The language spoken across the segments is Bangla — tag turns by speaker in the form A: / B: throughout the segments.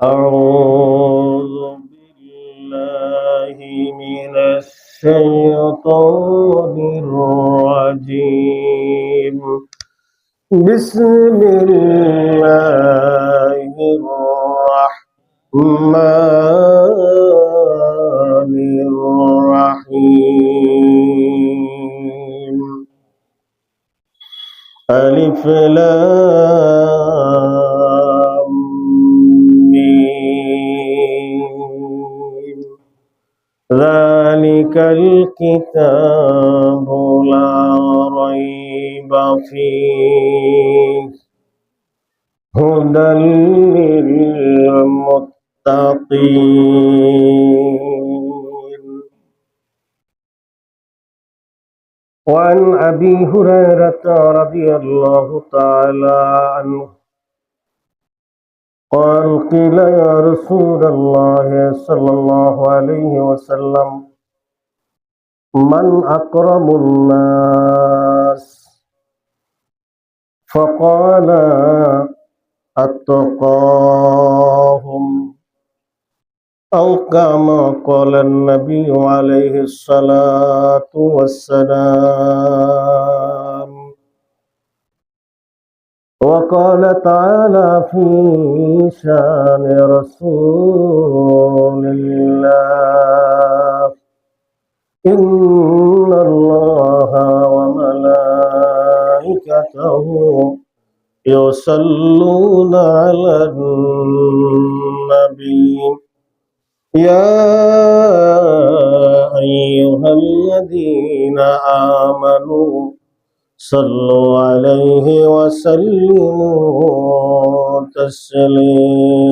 A: أعوذ بالله من الشيطان الرجيم بسم الله الرحمن الرحيم ألف لام ميم ذلك الكتاب لا ريب فيه هدى للمتقين. وعن أبي هريرة رضي الله تعالى عنه قال قيل يا رسول الله صلى الله عليه وسلم من أكرم الناس فقال أتقاهم أو كما قال النبي عليه الصلاة والسلام. وقال تعالى في شان رسول الله إن الله وملائكته يصلون على النبي يا أيها الذين آمنوا صلوا عليه وسلموا تسليما.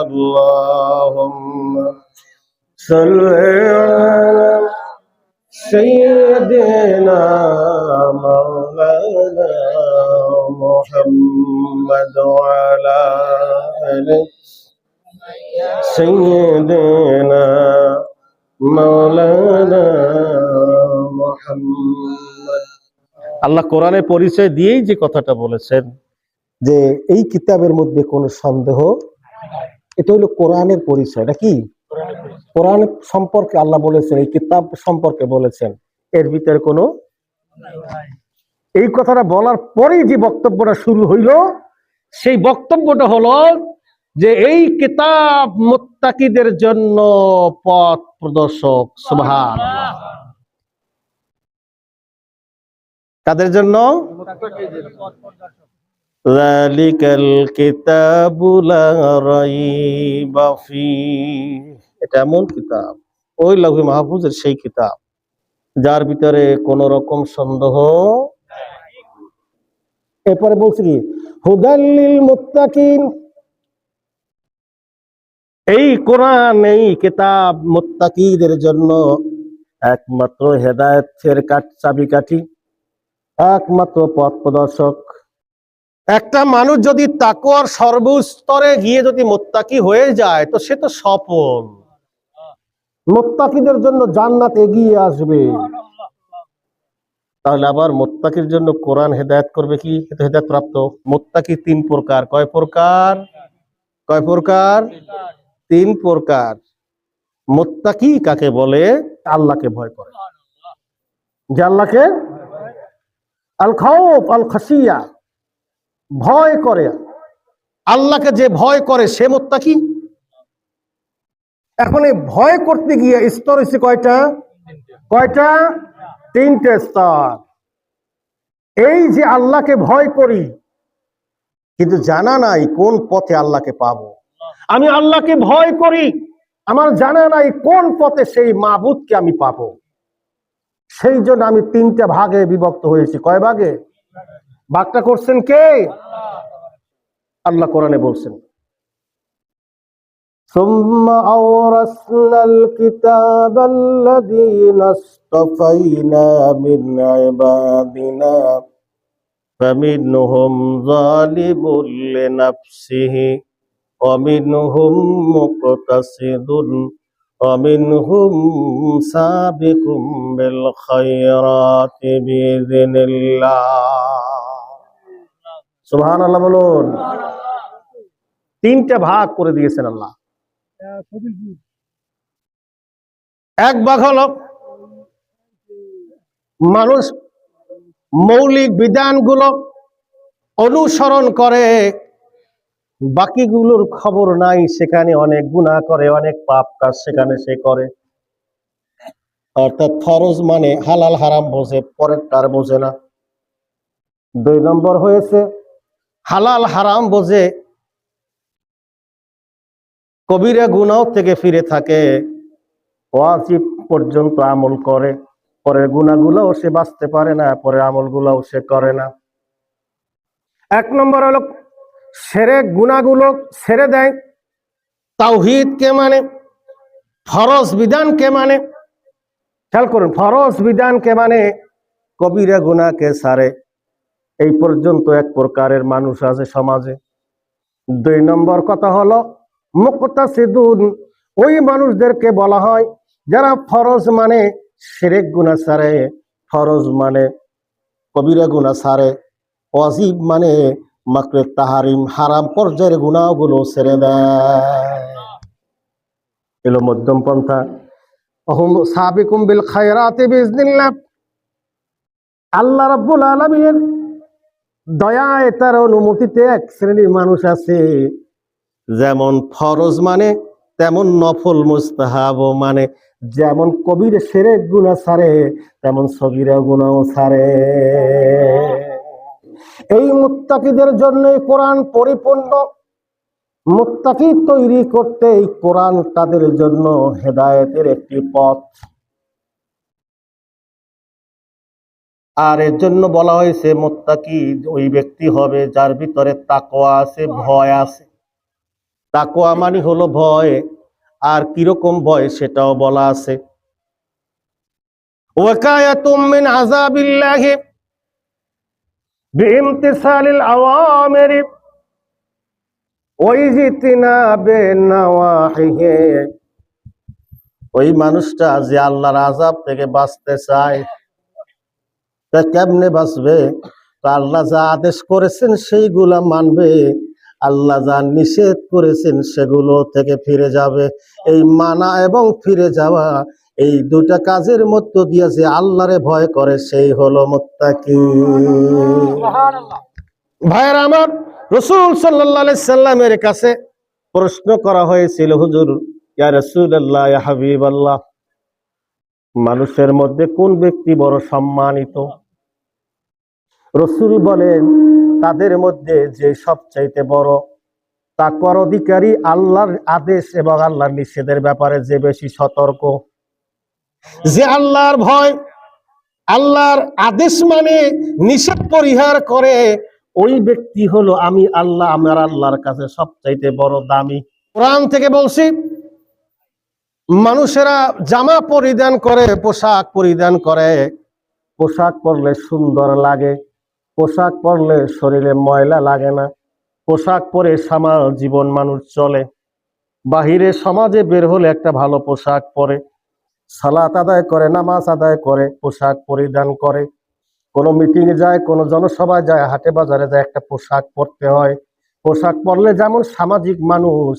A: اللهم صل على سيدنا مولانا محمد وعلى آله سيدنا مولانا মুহাম্মদ। আল্লাহ কোরআনের পরিচয় দিয়েই যে কথাটা বলেছেন যে এই কিতাবের মধ্যে কোনো সন্দেহ, এটা হলো কোরআনের পরিচয়। এটা কি? কোরআন সম্পর্কে আল্লাহ বলেছেন, এই কিতাব সম্পর্কে বলেছেন, এর ভিতরে কোনো, এই কথাটা বলার পরেই যে বক্তব্যটা শুরু হইল, সেই বক্তব্যটা হলো যে এই কিতাব মুত্তাকিদের জন্য পথ প্রদর্শক। সুবহানাল্লাহ। কাদের জন্য? যালিকাল কিতাবু লা রাইবা ফীহ। এটা এমন কিতাব, ওই লাউহে মাহফুজের সেই কিতাব যার ভিতরে কোন রকম সন্দেহ। এরপরে বলছে কি হুদাল লিল মুত্তাকিন, এই কোরআন এই কিতাব মুত্তাকিদের জন্য একমাত্র হেদায়েতের চাবিকাঠি, একমাত্র পথ প্রদর্শক। একটা মানুষ যদি তাকওয়ার সর্বস্তরে গিয়ে যদি মুত্তাকি হয়ে যায় তো সে তো সফল। মুত্তাকিদের জন্য জান্নাত এগিয়ে আসবে। তাহলে আবার মুত্তাকির জন্য কোরআন হেদায়েত করবে কি? হেদায়েত প্রাপ্ত মুত্তাকি তিন প্রকার। কয় প্রকার? কয় প্রকার? তিন প্রকার। মুত্তাকি কাকে বলে? আল্লাহকে ভয় করে, যে আল্লাহকে আল খাউফ আল খাশিয়া, ভয় করে। আল্লাহকে যে ভয় করে সে মুত্তাকি। এখন এই ভয় করতে গিয়ে স্তর হচ্ছে কয়টা? কয়টা? তিনটে স্তর। এই যে আল্লাহকে ভয় করি কিন্তু জানা নাই কোন পথে আল্লাহকে পাবো। আমি আল্লাহকে ভয় করি, আমার জানা নাই কোন পথে সেই মাবুদকে আমি পাবো। সেই জন্য আমি তিনটা ভাগে বিভক্ত হয়েছি। কয় ভাগে? ভাগটা করছেন কে? আল্লাহ কোরআনে বলছেন ثم أورثنا الكتاب الذين اصطفينا من عبادنا فمنهم ظالم لنفسه ومنهم مقتصد ومنهم سابق بالخيرات بإذن الله সুবহানাল্লাহ বলুন। তিনটা ভাগ করে দিয়েছেন আল্লাহ। এক ভাগ হলো মানুষ মৌলিক বিধানগুলো অনুসরণ করে, বাকিগুলোর খবর নাই, সেখানে অনেক গুনাহ করে, অনেক পাপ কাজ সেখানে সে করে। অর্থাৎ ফরজ মানে হালাল হারাম বোঝে, পরেরটার বোঝে না। দুই নম্বর হয়েছে হালাল হারাম বোঝে, কবিরা গুনাহ থেকে ফিরে থাকে, ওয়াজিব পর্যন্ত আমল করে, পরের গুনাহগুলোও সে বাঁচতে পারে না, পরের আমলগুলোও সে করে না। এক নম্বর হলো শিরক গুনাহগুলো ছেড়ে দেয়, তাওহীদকে মানে, ফরজ বিধানকে মানে। খেয়াল করুন, ফরজ বিধানকে মানে, কবিরা গুনাহকে ছাড়ে। এই পর্যন্ত এক প্রকারের মানুষ আছে সমাজে। দুই নম্বর কথা হলো মুকতাসিদুন, ওই মানুষদেরকে বলা হয় যারা ফরজ মানে শিরক গুনাহ ছাড়ে, ফরজ মানে কবিরা গুনাহ ছাড়ে, ওয়াজিব মানে মাকরুহ তাহারিম হারাম পর্যায়ের গুনাহগুলো ছেড়ে দেয়। এলো মধ্যম পন্থা। হুম সাবিকুম বিল খায়রাতি বিইজনিল্লাহ। আল্লাহ রাব্বুল আলামিনের দয়ায় তার অনুমতিতে এক শ্রেণীর মানুষ আছে, যেমন ফরজ মানে তেমন নফল মুস্তাহাব মানে, যেমন কবির শিরক গুনাহ ছাড়ে তেমন সগীরা গুনাহও ছাড়ে। এই মুত্তাকিদের জন্য কোরআন পরিপূর্ণ। মুত্তাকি তৈরি করতে এই কোরআন তাদের জন্য হেদায়েতের একটি পথ। আর এর জন্য বলা হয়েছে মুত্তাকি ওই ব্যক্তি হবে যার ভিতরে তাকওয়া আছে, ভয় আছে। তাকওয়া মানে হলো ভয়, আর কিরকম ভয় সেটাও বলা আছে। ওয়াকায়াতুম মিন আযাবিল্লাহি বিইমতিসালিল আওয়ামির ওয়া ইজতিনাবি নাওয়াহিহি। ওই মানুষটা যে আল্লাহর আযাব থেকে বাঁচতে চায়, তা কেমনে বাঁচবে? আল্লাহ যা আদেশ করেছেন সেইগুলা মানবে, আল্লাহ যা নিষেধ করেছেন সেগুলো থেকে ফিরে যাবে। এই মানা এবং ফিরে যাওয়া, এই দুটা কাজের মধ্য দিয়ে যে আল্লাহরে ভয় করে সেই হলো মুত্তাকি। ভাইরা আমার, রাসূল সাল্লাল্লাহু আলাইহি সাল্লামের কাছে প্রশ্ন করা হয়েছিল, হুজুর ইয়া রাসূলুল্লাহ ইয়া হাবিবাল্লাহ, মানুষের মধ্যে কোন ব্যক্তি বড় সম্মানিত? রাসূল বলেন, তাদের মধ্যে যে সবচাইতে বড় তাকওয়ার অধিকারী, আল্লাহর আদেশ এবং আল্লাহর নিষেধের ব্যাপারে যে বেশি সতর্ক, যে আল্লাহর ভয়, আল্লাহর আদেশ মানে নিষেধ পরিহার করে, ওই ব্যক্তি হলো আমি আল্লাহ, আমার আল্লাহর কাছে সবচাইতে বড় দামি। কোরআন থেকে বলছি, মানুষেরা জামা পরিধান করে, পোশাক পরিধান করে, পোশাক পরলে সুন্দর লাগে, পোশাক পরলে শরীরে ময়লা লাগে না, পোশাক পরে সামাল জীবন মানুষ চলে। বাহিরে সমাজে বের হলে একটা ভালো পোশাক পরে, সালাত আদায় করে, নামাজ আদায় করে, পোশাক পরিধান করে, কোনো মিটিং এ যায়, কোনো জনসভায় যায়, হাটে বাজারে যায়, একটা পোশাক পরতে হয়। পোশাক পরলে যেমন সামাজিক মানুষ,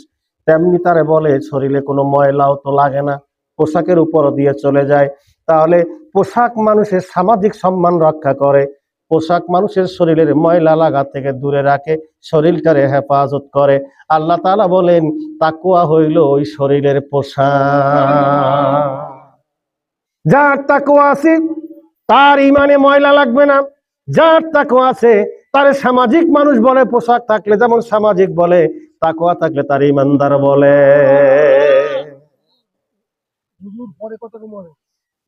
A: তেমনি তারে বলে শরীরে কোনো ময়লাও তো লাগে না, পোশাকের উপর দিয়ে চলে যায়। তাহলে পোশাক মানুষের সামাজিক সম্মান রক্ষা করে, পোশাক মানুষের শরীরের ময়লা লাগা থেকে দূরে রাখে, শরীরটারে হেফাজত করে। আল্লাহ তাআলা বলেন, তাকওয়া হইল ওই শরীরের পোশাক। যার তাকওয়া আছে তার ইমানে ময়লা লাগবে না, যার তাকওয়া আছে তার সামাজিক মানুষ বলে, পোশাক থাকলে যেমন সামাজিক বলে, তাকওয়া থাকলে তার ইমানদার বলে।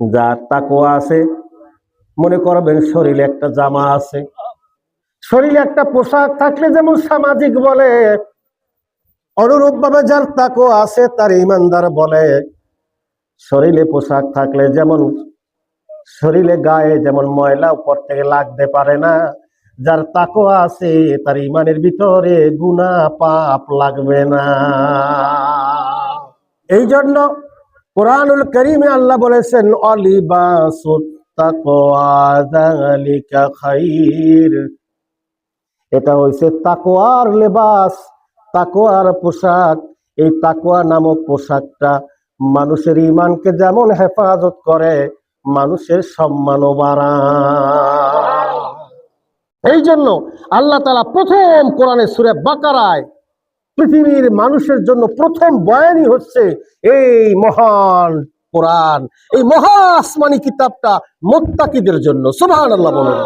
A: যার তাকওয়া আছে, মনে করবেন শরীরে একটা জামা আছে, শরীরে একটা পোশাক থাকলে যেমন সামাজিক বলে, অনুরূপ ভাবে যার তাকওয়া আছে তার ইমানদার বলে। শরীরে পোশাক থাকলে যেমন শরীরে গায়ে যেমন ময়লা উপর থেকে লাগতে পারে না, যার তাকওয়া আছে তার ইমানের ভিতরে গুনাহ পাপ লাগবে না। এই জন্য কোরআনুল কারীমে আল্লাহ বলেছেন অলিবাসুত তাকওয়া যালিকা খাইর, এটা হইছে তাকওয়ার লেবাস, তাকওয়ার পোশাক। এই তাকওয়া নামক পোশাকটা মানুষের ঈমানকে যেমন হেফাজত করে, মানুষের সম্মানও বাড়ায়। এই জন্য আল্লাহ তাআলা প্রথম কোরআনের সূরা বাকারায় পৃথিবীর মানুষের জন্য প্রথম বয়ানই হচ্ছে এই মহান কোরআন, এই মহা আসমানী কিতাবটা মুত্তাকিদের জন্য। সুবহানাল্লাহ বলেন।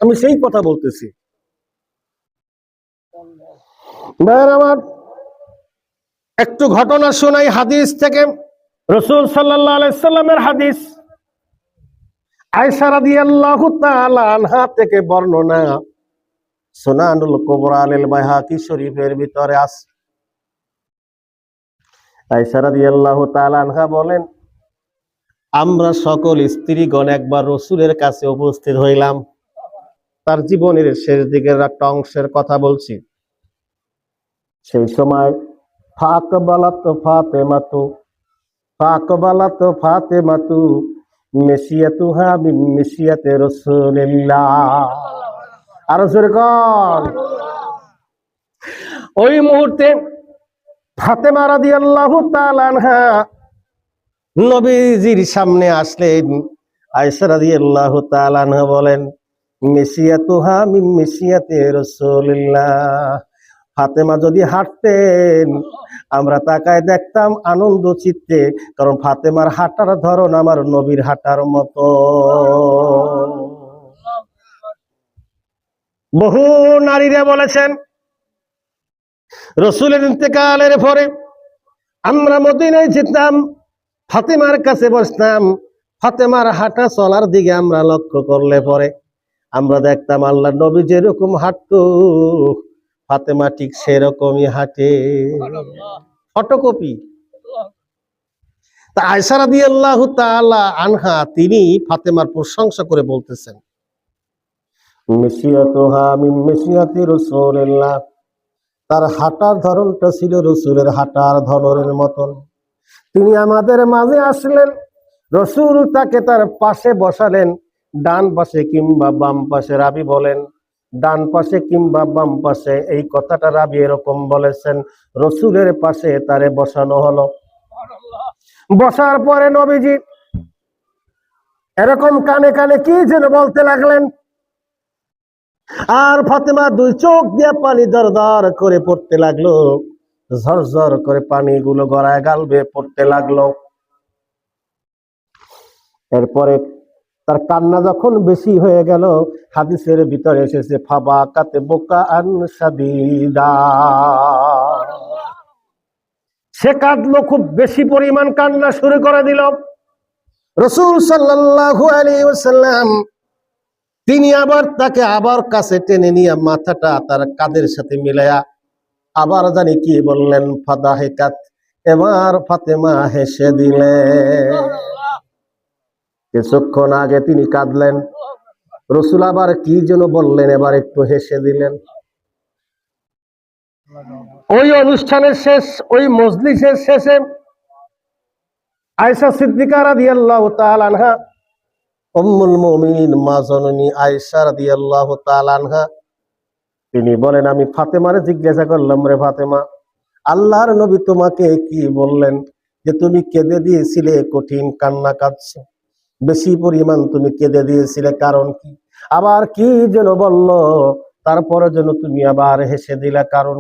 A: আমি সেই কথা বলতেছি। ভাইয়ের আমার, একটু ঘটনা শোনাই হাদিস থেকে, রাসূল সাল্লাল্লাহু আলাইহি সাল্লামের হাদিস। আয়েশা রাদিয়াল্লাহু তাআলা আনহা থেকে বর্ণনা, সুনানুল কুবরা লিল বাইহাকি শরীফের ভিতরে আছে। আয়েশা রাদিয়াল্লাহু তাআলা আনহা বলেন, আমরা সকল স্ত্রীগণ একবার রাসূলের কাছে উপস্থিত হইলাম। তার জীবনের শেষ দিকের একটা অংশের কথা বলছি। সেই সময় ফাকবালাত ফাতেমাতু মেশিয়াতুহা বিন মেশিয়াতে রাসূলিল্লাহ। আর জোরে কর। ওই মুহূর্তে ফাতেমা রাদিয়াল্লাহু তাআলা আনহা নবীজির সামনে আসলেন। আয়েশা রাদিয়াল্লাহু তাআলা আনহা বলেন, মেশিয়াতুহা মিন মেশিয়াতে রাসূলিল্লাহ। ফাতেমা যদি হাঁটতেন আমরা তাকায় দেখতাম আনন্দ চিত্তে, কারণ ফাতেমার হাঁটার ধরন আমার নবীর হাঁটার মতো। বহু নারীরা বলেছেন, রাসূলের ইন্তেকালের পরে আমরা মদিনায় যেতাম, ফাতেমার কাছে বসতাম, ফাতেমার হাঁটা চলার দিকে আমরা লক্ষ্য করলে পরে আমরা দেখতাম আল্লাহর নবী যেরকম হাঁটতো ফাতেমা ঠিক সেরকমই হাঁটে, ফটোকপি। তা আয়েশা রাদিয়াল্লাহু তাআলা আনহা তিনি ফাতেমার প্রশংসা করে বলতেছেন, মেশিয়াতুহা মিন মেশিয়াতি রাসূলিল্লাহ, তার হাঁটার ধরনটা ছিল রাসূলের হাঁটার ধরনের মতন। তিনি আমাদের মাঝে আসলেন, রাসূল তাকে তার পাশে বসালেন, ডান পাশে কিংবা বাম পাশে। রাবী বলেন ডান পাশে কিংবা বাম পাশে, এই কথাটা রাবী এরকম বলেছেন, রাসূলের পাশে তারে বসানো হলো। বসার পরে নবীজি এরকম কানে কানে কি যেন বলতে লাগলেন, আর ফাতেমা দুই চোখ দিয়ে পানি দরদর করে পড়তে লাগলো, ঝরঝর করে পানিগুলো গড়ায় গাল বেয়ে পড়তে লাগলো। এরপরে তার কান্না যখন বেশি হয়ে গেল, হাদিসের ভিতরে এসেছে ফাবাকাতে বুকাআন শাদীদা, সে কাঁদলো, খুব বেশি পরিমাণ কান্না শুরু করে দিল। রাসূল সাল্লাল্লাহু আলাইহি ওয়াসাল্লাম তিনি আবার তাকে আবার কাছে টেনে নিয়ে মাথাটা তার কাঁধের সাথে মিলায়া আবার জানি কি বললেন, ফাদাহিকাত, এবার ফাতেমা হেসে দিলেন। কিছুক্ষণ আগে তিনি কাঁদলেন, রাসূল আবার কি যেন বললেন, এবার একটু হেসে দিলেন। ওই অনুষ্ঠানের শেষ, ওই মজলিসের শেষে আয়েশা সিদ্দিকা রাদিয়াল্লাহু তাআলা আনহা, উম্মুল মুমিনিন মা জননী আয়েশা রাদিয়াল্লাহু তাআলা আনহা তিনি বলেন, আমি ফাতেমারে জিজ্ঞাসা করলাম, রে ফাতেমা, আল্লাহর নবী তোমাকে কি বললেন যে তুমি কেঁদে দিয়েছিলে, কঠিন কান্না কাঁদছো, বেশি পরিমাণ তুমি কেঁদে দিয়েছিলে, কারণ কি? আবার কি যেন বলল, তারপরে যেন তুমি আবার হেসে দিলা, কারণ?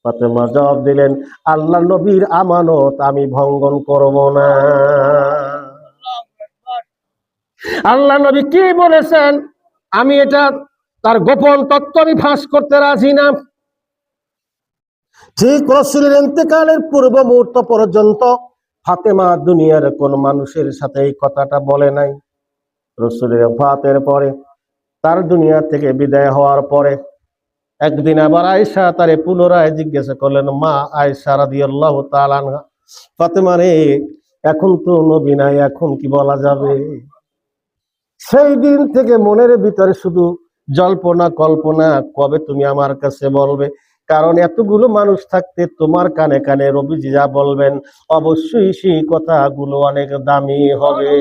A: ফাতেমা জবাব দিলেন, আল্লাহ নবীর আমানত আমি ভঙ্গন করব না। আল্লাহ নবী কি বলেছেন আমি এটা তার গোপন তত্ত্ব আমি ফাঁস করতে রাজি না। ঠিক রাসূলের ইন্তেকালের পূর্ব মুহূর্ত পর্যন্ত ফাতেমা দুনিয়ার কোন মানুষের সাথে এই কথাটা বলে নাই। রাসূলের ওফাতের পরে, তার দুনিয়া থেকে বিদায় হওয়ার পরে একদিন আবার আয়েশা তারে পুনরায় জিজ্ঞাসা করলেন, মা আয়েশা রাদিয়াল্লাহু তাআলা আনহা, ফাতেমা রে, এখন তো নবী নাই, এখন কি বলা যাবে? সেই দিন থেকে মনের ভিতরে শুধু জল্পনা কল্পনা, কবে তুমি আমার কাছে বলবে, কারণ এতগুলো মানুষ থাকতে তোমার কানে কানে নবীজি যা বলবেন অবশ্যই সেই কথাগুলো অনেক দামি হবে।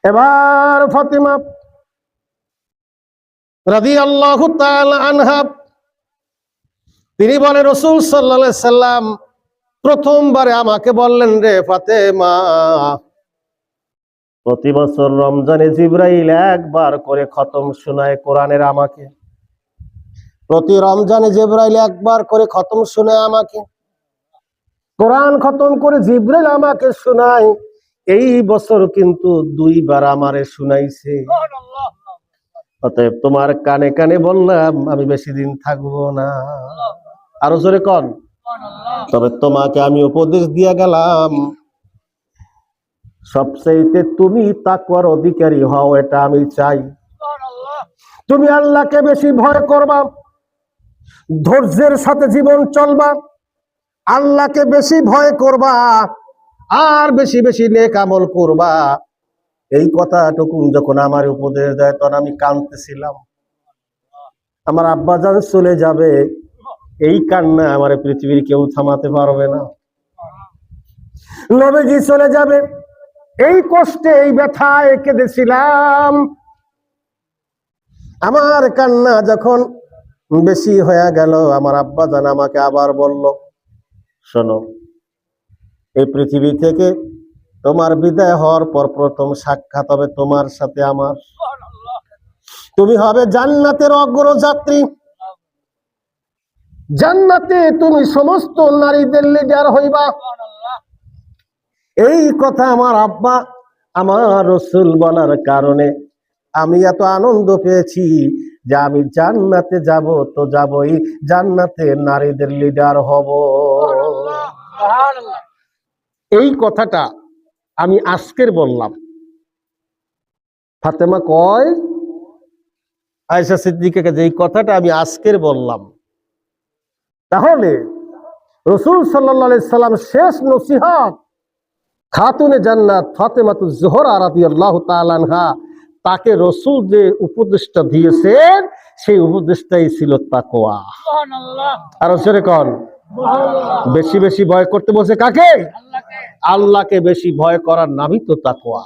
A: এবার ফাতিমা রাদিয়াল্লাহু তাআলা আনহা তিনি বলে রাসূল সাল্লাল্লাহু আলাইহি সাল্লাম প্রথমবারে আমাকে বললেন, রে ফাতেমা, প্রতি বছর রমজানে জিবরাইল একবার করে খতম শোনায় কোরআনের আমাকে, প্রতি রমজানে জিবরাইল একবার করে খতম শোনায় আমাকে, কোরআন খতম করে জিবরাইল আমাকে শোনায়। এই বছর কিন্তু 2 বার আমারে শুনাইছে। অতএব তোমার কানে কানে বললাম আমি বেশি দিন থাকবো না। আরো জোরে কন। তবে তোমাকে আমি উপদেশ দিয়া গেলাম, সবচেয়ে তুমি তাকওয়ার অধিকারী হও, এটা আমি চাই। তুমি আল্লাহকে বেশি ভয় করবা, ধৈর্যের সাথে জীবন চলবা, আল্লাহকে বেশি ভয় করবা, আর বেশি বেশি নেক আমল করবা। এই কথাটুকু যখন আমার উপদেশ দেয় তখন আমি কাঁদতেছিলাম। আমার আব্বাজান চলে যাবে, এই কান্না আমার পৃথিবীর কেউ থামাতে পারবে না। নবীজি চলে যাবে, এই কষ্টে এই ব্যথায় কেঁদেছিলাম। আমার কান্না যখন বেশি হয়ে গেল, আমার আব্বাজান আমাকে আবার বলল, শোনো, এই পৃথিবী থেকে তোমার বিদায় হওয়ার পর প্রথম সাক্ষাৎ হবে তোমার সাথে আমার। তুমি হবে জান্নাতের অগ্রযাত্রী, জান্নাতে তুমি সমস্ত নারীদের লিডার হইবা। এই কথা আমার আব্বা আমার রাসূল বলার কারণে আমি এত আনন্দ পেয়েছি যে আমি জান্নাতে যাব তো যাবই, জান্নাতে নারীদের লিডার হব। এই কথাটা আমি আজকের বললাম। ফাতেমা কয় আয়েশা সিদ্দিকাকে যে এই কথাটা আমি আজকের বললাম, তাহলে রাসূল সাল্লাল্লাহু আলাইহি সাল্লাম শেষ নসিহত খাতুনে জান্নাত ফাতেমাতুজ জোহরা রাদিয়াল্লাহু তাআলা আনহা, তাকে রাসূল যে উপদেশটা দিয়েছেন সেই উপদেশটাই ছিল তাকওয়া। সুবহানাল্লাহ। আর জোরে কোন সুবহানাল্লাহ। বেশি বেশি ভয় করতে বলছে কাকে? আল্লাহকে। আল্লাহকে বেশি ভয় করার নামই তো তাকওয়া।